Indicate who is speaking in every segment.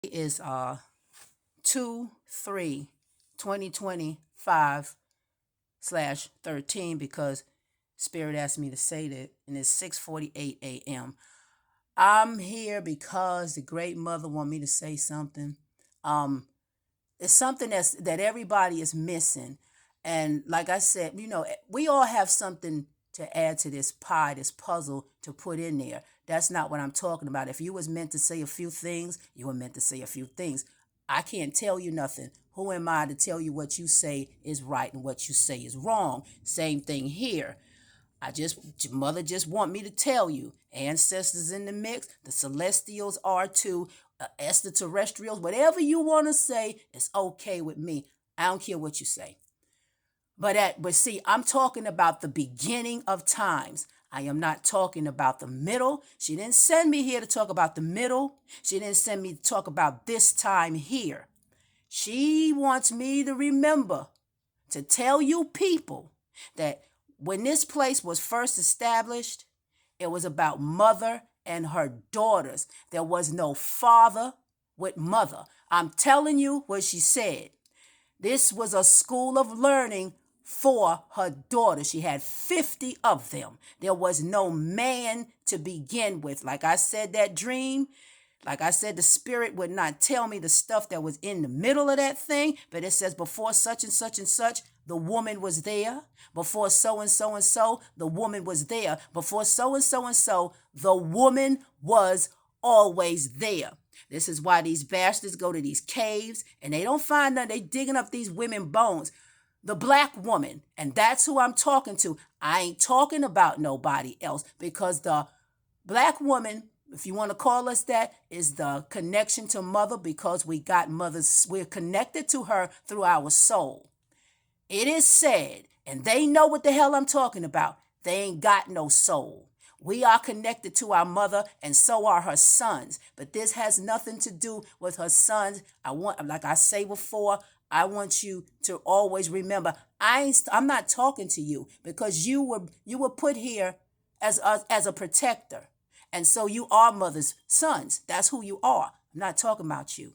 Speaker 1: Is 2/3/2025/13 because Spirit asked me to say that, and it's 6:48 a.m. I'm here because the great mother want me to say something. Um, it's something that everybody is missing, and like I said, we all have something to add to this pie, this puzzle to put in there. That's not what I'm talking about. If you was meant to say a few things, you were meant to say a few things. I can't tell you nothing. Who am I to tell you what you say is right and what you say is wrong? Same thing here. Mother just want me to tell you, ancestors in the mix, the celestials are too, extraterrestrials, whatever you want to say is okay with me. I don't care what you say. But see, I'm talking about the beginning of times. I am not talking about the middle. She didn't send me here to talk about the middle. She didn't send me to talk about this time here. She wants me to remember to tell you people that when this place was first established, it was about mother and her daughters. There was no father with mother. I'm telling you what she said. This was a school of learning for her daughter. She had 50 of them. There was no man to begin with. Like I said, that dream, like I said, the spirit would not tell me the stuff that was in the middle of that thing, but it says before such and such and such, the woman was there. Before so and so and so, the woman was there. Before so and so and so, the woman was always there. This is why these bastards go to these caves and they don't find nothing. They digging up these women bones. The black woman, and that's who I'm talking to. I ain't talking about nobody else because the black woman, if you want to call us that, is the connection to mother because we got mothers. We're connected to her through our soul. It is said, and they know what the hell I'm talking about. They ain't got no soul. We are connected to our mother, and so are her sons. But this has nothing to do with her sons. Like I say before, I want you to always remember, I'm not talking to you because you were put here as a protector. And so you are mother's sons. That's who you are. I'm not talking about you.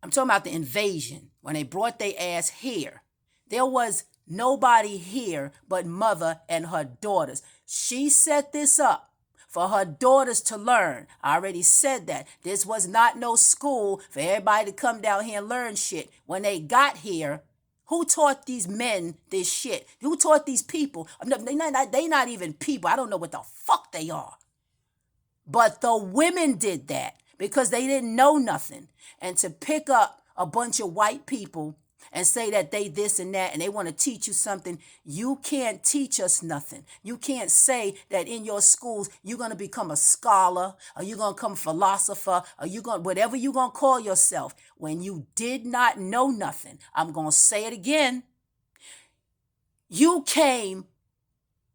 Speaker 1: I'm talking about the invasion. When they brought their ass here, there was nobody here but mother and her daughters. She set this up for her daughters to learn. I already said that. This was not no school for everybody to come down here and learn shit. When they got here, who taught these men this shit? Who taught these people? They not even people. I don't know what the fuck they are. But the women did that because they didn't know nothing. And to pick up a bunch of white people and say that they this and that and they want to teach you something, you can't teach us nothing. You can't say that in your schools you're going to become a scholar or you're going to become a philosopher or you're going whatever you're going to call yourself when you did not know nothing. I'm going to say it again. You came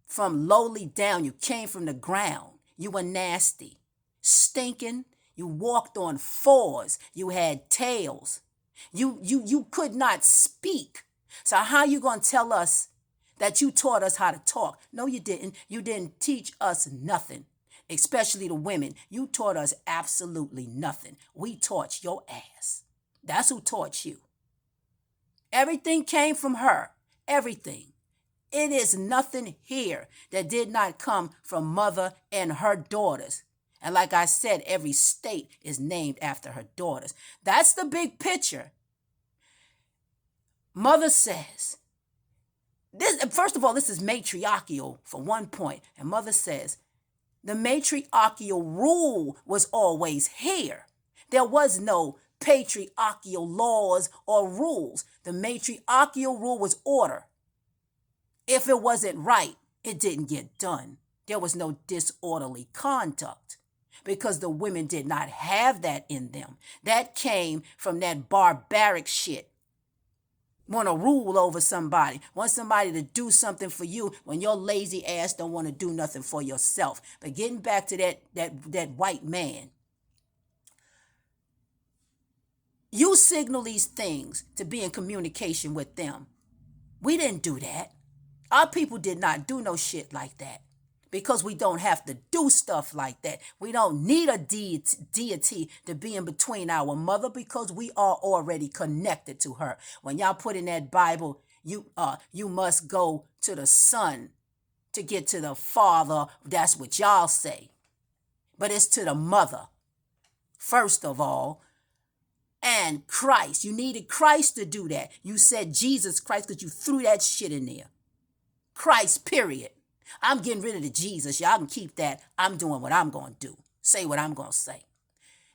Speaker 1: from lowly down. You came from the ground. You were nasty, stinking. You walked on fours. You had tails. You could not speak. So how you going to tell us that you taught us how to talk? No, you didn't. You didn't teach us nothing, especially the women. You taught us absolutely nothing. We taught your ass. That's who taught you. Everything came from her. Everything. It is nothing here that did not come from mother and her daughters. And like I said, every state is named after her daughters. That's the big picture. Mother says, this, first of all, this is matriarchal for one point. And mother says, the matriarchal rule was always here. There was no patriarchal laws or rules. The matriarchal rule was order. If it wasn't right, it didn't get done. There was no disorderly conduct because the women did not have that in them. That came from that barbaric shit. Want to rule over somebody, want somebody to do something for you when your lazy ass don't want to do nothing for yourself. But getting back to that white man, you signal these things to be in communication with them. We didn't do that. Our people did not do no shit like that. because we don't have to do stuff like that. We don't need a deity to be in between our mother because we are already connected to her. When y'all put in that Bible, you must go to the Son to get to the Father. That's what y'all say. But it's to the mother, first of all, and Christ. You needed Christ to do that. You said Jesus Christ because you threw that shit in there. Christ, period. I'm getting rid of the Jesus. Y'all can keep that. I'm doing what I'm going to do. Say what I'm going to say.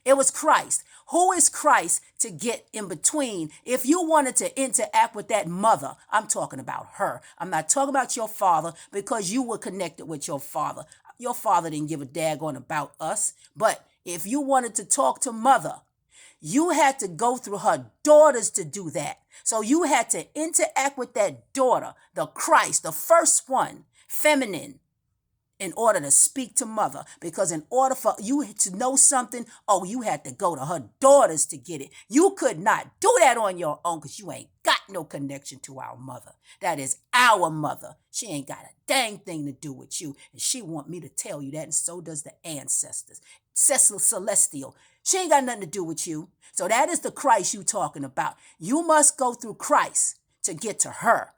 Speaker 1: It was Christ. Who is Christ to get in between? If you wanted to interact with that mother, I'm talking about her. I'm not talking about your father because you were connected with your father. Your father didn't give a daggone about us. But if you wanted to talk to mother, you had to go through her daughters to do that. So you had to interact with that daughter, the Christ, the first one, feminine, in order to speak to mother. Because in order for you to know something, you had to go to her daughters to get it. You could not do that on your own because you ain't got no connection to our mother. That is our mother. She ain't got a dang thing to do with you. And she want me to tell you that, and so does the ancestors. Celestial. She ain't got nothing to do with you. So that is the Christ you talking about. You must go through Christ to get to her.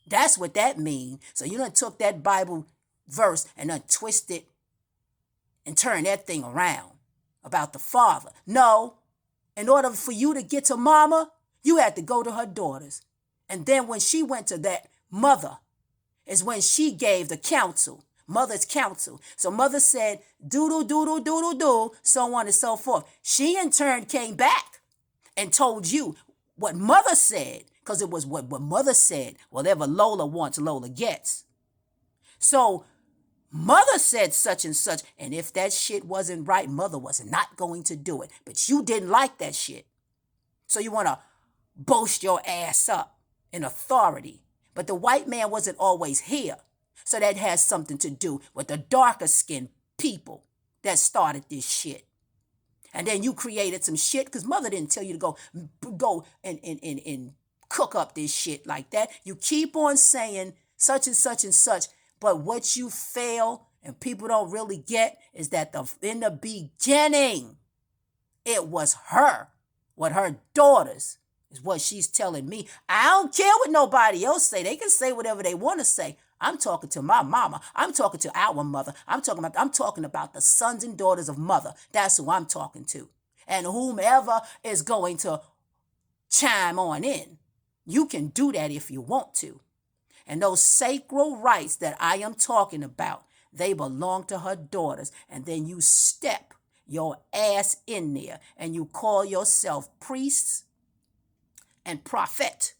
Speaker 1: That's what that means. So you done took that Bible verse and done twisted and turned that thing around about the Father. No, in order for you to get to mama, you had to go to her daughters. And then when she went to that mother is when she gave the counsel. Mother's counsel. So mother said, doodle, doodle, doodle, do, so on and so forth. She in turn came back and told you what mother said, because it was what mother said. Whatever Lola wants, Lola gets. So mother said such and such, and if that shit wasn't right, mother was not going to do it. But you didn't like that shit. So you want to boast your ass up in authority. But the white man wasn't always here. So that has something to do with the darker skinned people that started this shit. And then you created some shit because mother didn't tell you to go and cook up this shit like that. You keep on saying such and such and such, but what you fail and people don't really get is that in the beginning, it was her, what her daughters is what she's telling me. I don't care what nobody else say. They can say whatever they want to say. I'm talking to my mama. I'm talking to our mother. I'm talking about the sons and daughters of mother. That's who I'm talking to. And whomever is going to chime on in, you can do that if you want to. And those sacred rights that I am talking about, they belong to her daughters. And then you step your ass in there and you call yourself priests and prophet.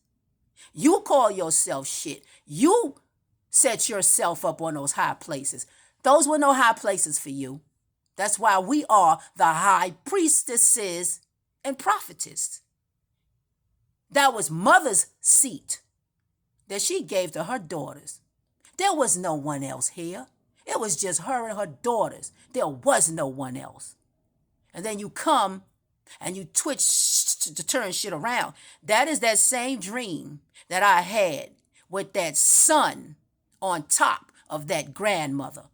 Speaker 1: You call yourself shit. You set yourself up on those high places. Those were no high places for you. That's why we are the high priestesses and prophetess. That was mother's seat that she gave to her daughters. There was no one else here. It was just her and her daughters. There was no one else. And then you come and you twitch to turn shit around. That is that same dream that I had with that son on top of that grandmother.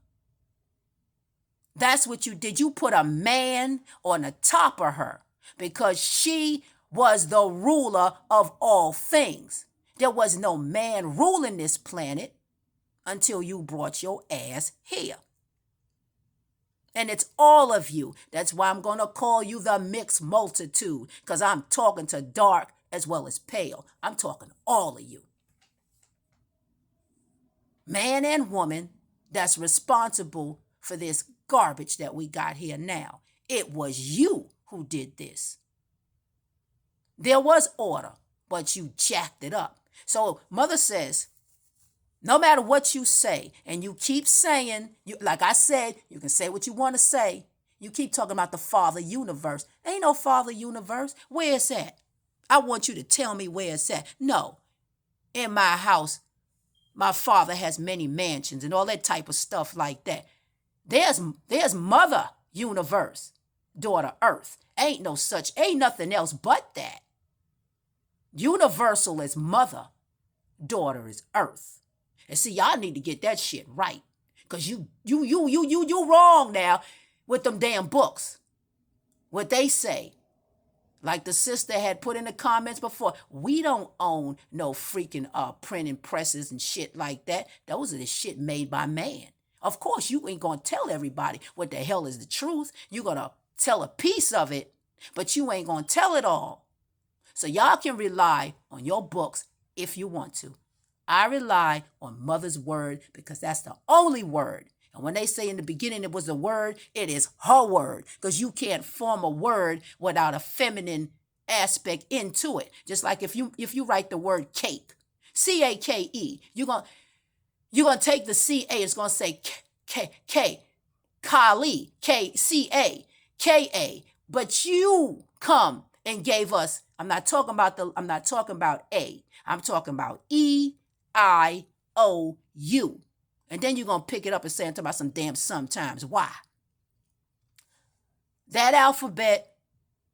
Speaker 1: That's what you did. You put a man on the top of her because she was the ruler of all things. There was no man ruling this planet until you brought your ass here. And it's all of you. That's why I'm going to call you the mixed multitude, because I'm talking to dark as well as pale. I'm talking to all of you. Man and woman that's responsible for this garbage that we got here now. It was you who did this. There was order, but you jacked it up. So mother says, no matter what you say, and you keep saying, like I said, you can say what you want to say. You keep talking about the Father universe. Ain't no Father universe. Where it's at? I want you to tell me where it's at. No. In my house, my father has many mansions and all that type of stuff like that. There's Mother Universe, Daughter Earth. Ain't nothing else but that. Universal is Mother, Daughter is Earth. And see, y'all need to get that shit right. Because you wrong now with them damn books. What they say. Like the sister had put in the comments before, we don't own no freaking printing presses and shit like that. Those are the shit made by man. Of course, you ain't gonna tell everybody what the hell is the truth. You're gonna tell a piece of it, but you ain't gonna tell it all. So y'all can rely on your books if you want to. I rely on mother's word because that's the only word. And when they say in the beginning it was the word, it is her word. Because you can't form a word without a feminine aspect into it. Just like if you write the word cake, C-A-K-E, you're gonna take the C-A, it's gonna say K, Kali, K-C-A, K-A. But you come and gave us, I'm not talking about A, I'm talking about E-I-O-U. And then you're going to pick it up and say, I'm talking about some damn sometimes. Why? That alphabet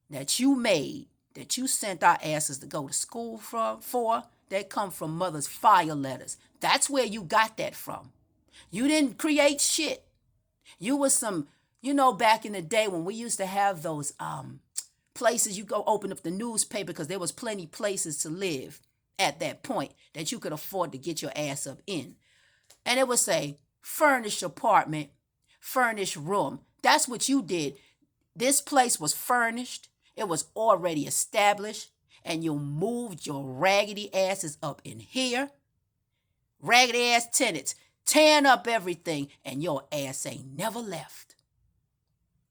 Speaker 1: that you made, that you sent our asses to go to school for, that come from mother's fire letters. That's where you got that from. You didn't create shit. You was some, back in the day when we used to have those places, you go open up the newspaper because there was plenty places to live at that point that you could afford to get your ass up in. And it would say, furnished apartment, furnished room. That's what you did. This place was furnished. It was already established. And you moved your raggedy asses up in here. Raggedy ass tenants, tearing up everything. And your ass ain't never left.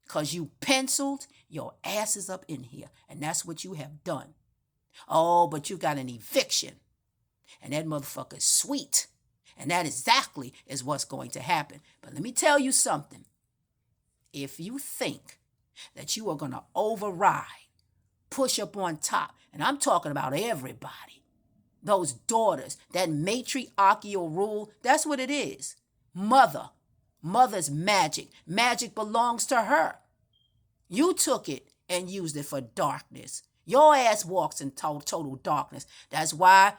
Speaker 1: Because you penciled your asses up in here. And that's what you have done. Oh, but you got an eviction. And that motherfucker's sweet. And that exactly is what's going to happen. But let me tell you something. If you think that you are going to override, push up on top, and I'm talking about everybody, those daughters, that matriarchal rule, that's what it is. Mother's magic. Magic belongs to her. You took it and used it for darkness. Your ass walks in total darkness. That's why,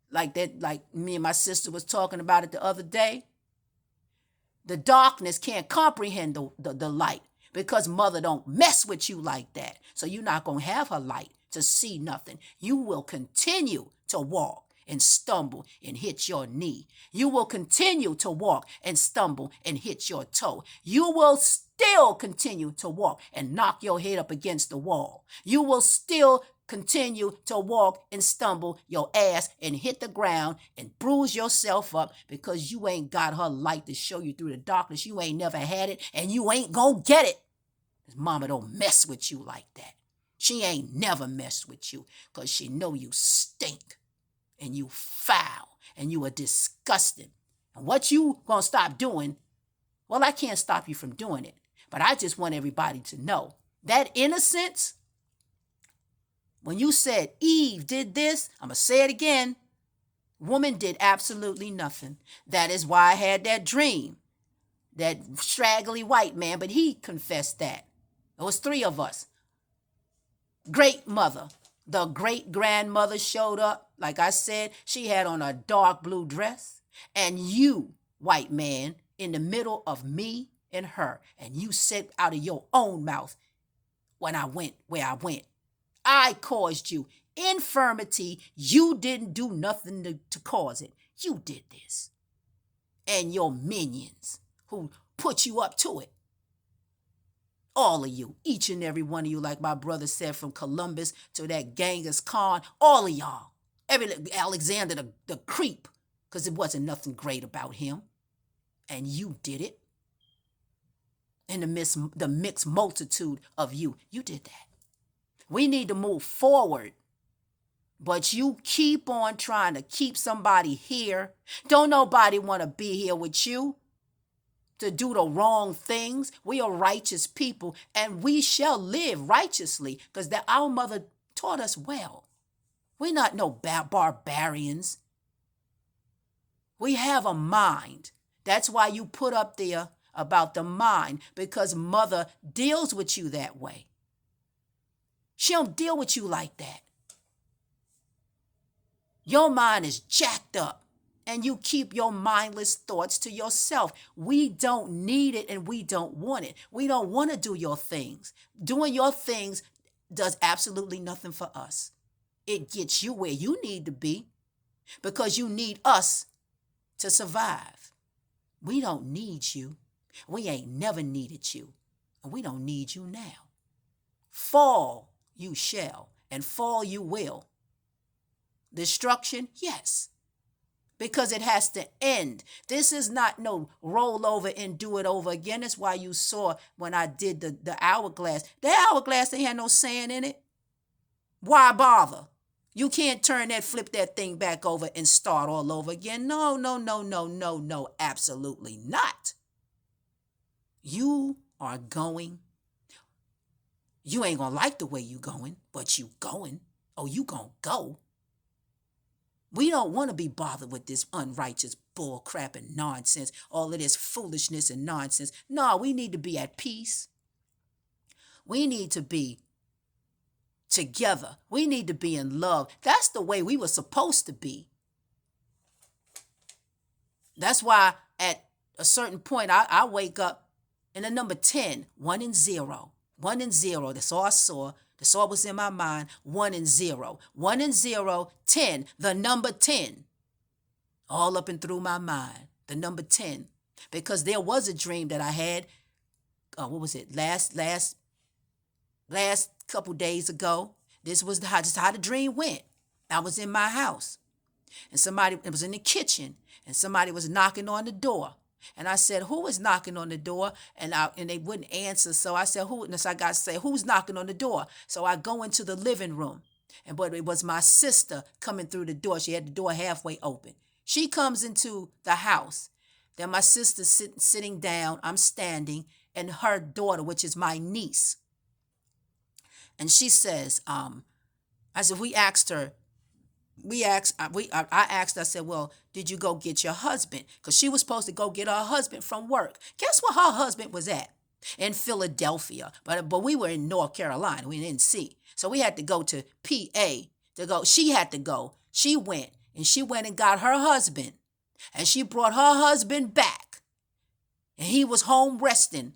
Speaker 1: like me and my sister was talking about it the other day, the darkness can't comprehend the light because mother don't mess with you like that. So you're not going to have her light to see nothing. You will continue to walk and stumble and hit your knee. You will continue to walk and stumble and hit your toe. You will still continue to walk and knock your head up against the wall. You will still continue to walk and stumble your ass and hit the ground and bruise yourself up because you ain't got her light to show you through the darkness. You ain't never had it and you ain't gonna get it. Mama don't mess with you like that. She ain't never messed with you because she know you stink and you foul and you are disgusting. And what you gonna stop doing, well, I can't stop you from doing it, but I just want everybody to know that innocence. When you said Eve did this, I'm going to say it again. Woman did absolutely nothing. That is why I had that dream. That straggly white man, but he confessed that. It was 3 of us. Great mother. The great grandmother showed up. Like I said, she had on a dark blue dress. And you, white man, in the middle of me and her. And you said out of your own mouth when I went where I went. I caused you infirmity. You didn't do nothing to cause it. You did this. And your minions who put you up to it. All of you, each and every one of you, like my brother said, from Columbus to that Genghis Khan, all of y'all. Alexander the creep, because it wasn't nothing great about him. And you did it. And the mixed multitude of you, you did that. We need to move forward. But you keep on trying to keep somebody here. Don't nobody want to be here with you to do the wrong things. We are righteous people and we shall live righteously because our mother taught us well. We're not no barbarians. We have a mind. That's why you put up there about the mind, because mother deals with you that way. She don't deal with you like that. Your mind is jacked up and you keep your mindless thoughts to yourself. We don't need it and we don't want it. We don't want to do your things. Doing your things does absolutely nothing for us. It gets you where you need to be because you need us to survive. We don't need you. We ain't never needed you. And we don't need you now. Fall you shall, and fall you will. Destruction, yes, because it has to end. This is not no roll over and do it over again. That's why you saw when I did the hourglass. The hourglass, they had no sand in it. Why bother? You can't flip that thing back over and start all over again. No, absolutely not. You are going. You ain't gonna like the way you going, but you going. Oh, you gonna go. We don't want to be bothered with this unrighteous bull crap and nonsense, all of this foolishness and nonsense. No, we need to be at peace. We need to be together. We need to be in love. That's the way we were supposed to be. That's why at a certain point, I wake up in the number 10, 1 and 0. 1 and 0. That's all I saw. That's all was in my mind. 1 and 0. 1 and 0, 10. The number 10. All up and through my mind. The number 10. Because there was a dream that I had. What was it? Last couple days ago. This was just how the dream went. I was in my house. And it was in the kitchen. And somebody was knocking on the door. And I said, who is knocking on the door? And they wouldn't answer. So I said, who? And so I got to say, who's knocking on the door? So I go into the living room. But it was my sister coming through the door. She had the door halfway open. She comes into the house. Then my sister sitting down. I'm standing. And her daughter, which is my niece. And she says, I said, I asked, I said, well, did you go get your husband? Because she was supposed to go get her husband from work. Guess where her husband was at? In Philadelphia. But we were in North Carolina. We didn't see. So we had to go to PA to go. She had to go. She went and got her husband. And she brought her husband back. And he was home resting.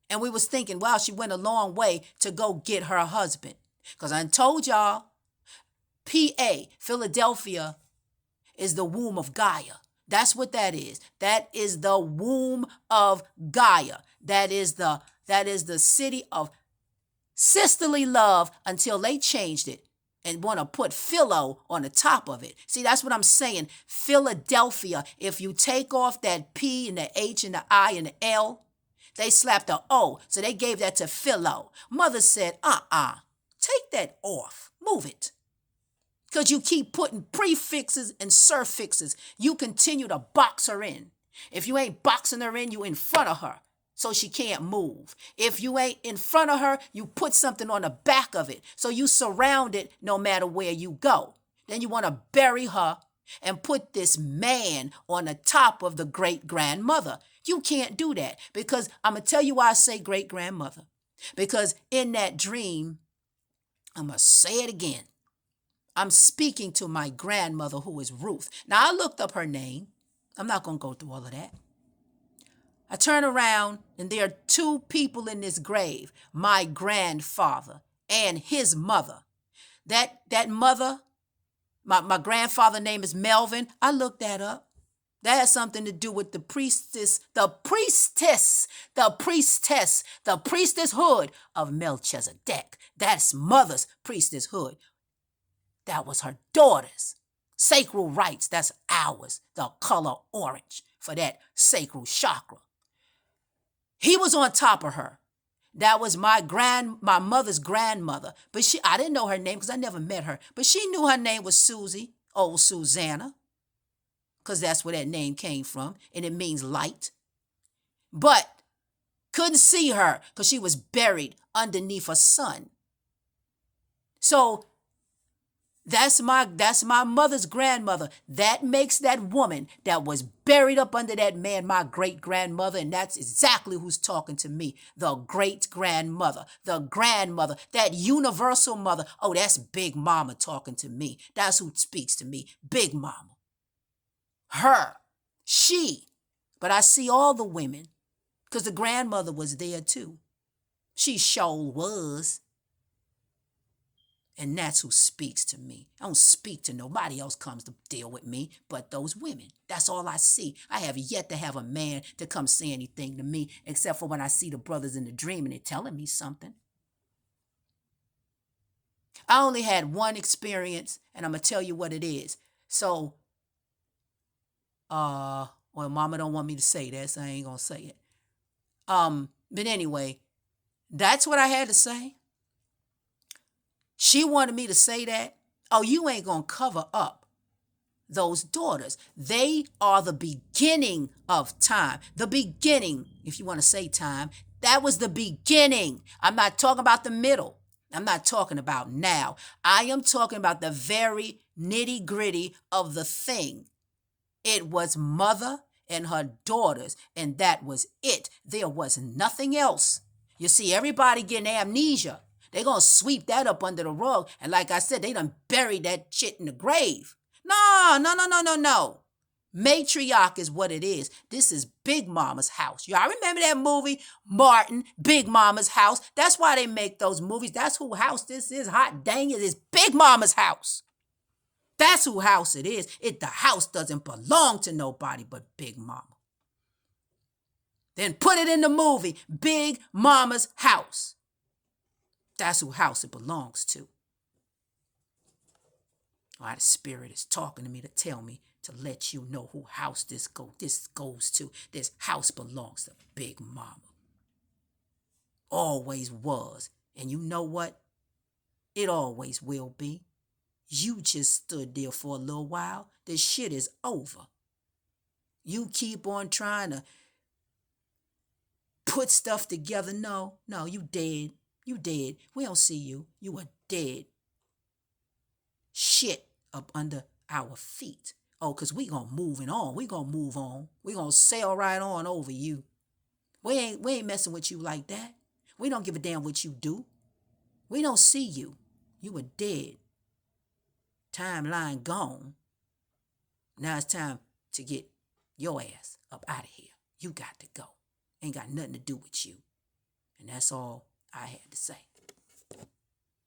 Speaker 1: And we was thinking, wow, she went a long way to go get her husband. Because I told y'all, PA, Philadelphia, is the womb of Gaia. That's what that is. That is the womb of Gaia. That is the city of sisterly love until they changed it and want to put Philo on the top of it. See, that's what I'm saying. Philadelphia, if you take off that P and the H and the I and the L, they slapped the O. So they gave that to Philo. Mother said, take that off. Move it. Because you keep putting prefixes and suffixes. You continue to box her in. If you ain't boxing her in, you in front of her so she can't move. If you ain't in front of her, you put something on the back of it so you surround it no matter where you go. Then you want to bury her and put this man on the top of the great-grandmother. You can't do that because I'm going to tell you why I say great-grandmother. Because in that dream, I'm going to say it again. I'm speaking to my grandmother, who is Ruth. Now, I looked up her name. I'm not going to go through all of that. I turn around, and there are two people in this grave, my grandfather and his mother. That mother, my grandfather's name is Melvin. I looked that up. That has something to do with the priestesshood of Melchizedek. That's mother's priestesshood. That was her daughter's. Sacral rights, that's ours. The color orange for that sacral chakra. He was on top of her. That was my mother's grandmother. But I didn't know her name because I never met her. But she knew her name was Susie, old Susanna, because that's where that name came from, and it means light. But couldn't see her because she was buried underneath a sun. So that's my mother's grandmother. That makes that woman that was buried up under that man my great-grandmother, and that's exactly who's talking to me. The great-grandmother, the grandmother, that universal mother. Oh, that's Big Mama talking to me. That's who speaks to me, Big Mama. her, she. But I see all the women because the grandmother was there too. She sure was. And that's who speaks to me. I don't speak to nobody else comes to deal with me but those women. That's all I see. I have yet to have a man to come say anything to me except for when I see the brothers in the dream and they're telling me something. I only had one experience and I'm going to tell you what it is. So, well, mama don't want me to say that, so I ain't going to say it. But anyway, that's what I had to say. She wanted me to say that. Oh, you ain't going to cover up those daughters. They are the beginning of time. The beginning, if you want to say time, that was the beginning. I'm not talking about the middle. I'm not talking about now. I am talking about the very nitty gritty of the thing. It was mother and her daughters, and that was it. There was nothing else. You see, everybody getting amnesia. They're going to sweep that up under the rug. And like I said, they done buried that shit in the grave. No. Matriarch is what it is. This is Big Mama's house. Y'all remember that movie, Martin, Big Mama's house? That's why they make those movies. That's who house this is. Hot dang it, it's Big Mama's house. That's who house it is. The house doesn't belong to nobody but Big Mama. Then put it in the movie, Big Mama's house. That's who house it belongs to. Why the spirit is talking to me to tell me to let you know who house this goes to. This house belongs to Big Mama. Always was. And you know what? It always will be. You just stood there for a little while. This shit is over. You keep on trying to put stuff together. No, you dead. You dead. We don't see you. You are dead. Shit up under our feet. Oh, because we gonna moving on. We gonna move on. We gonna sail right on over you. We ain't messing with you like that. We don't give a damn what you do. We don't see you. You were dead. Timeline gone. Now it's time to get your ass up out of here. You got to go. Ain't got nothing to do with you. And that's all I had to say.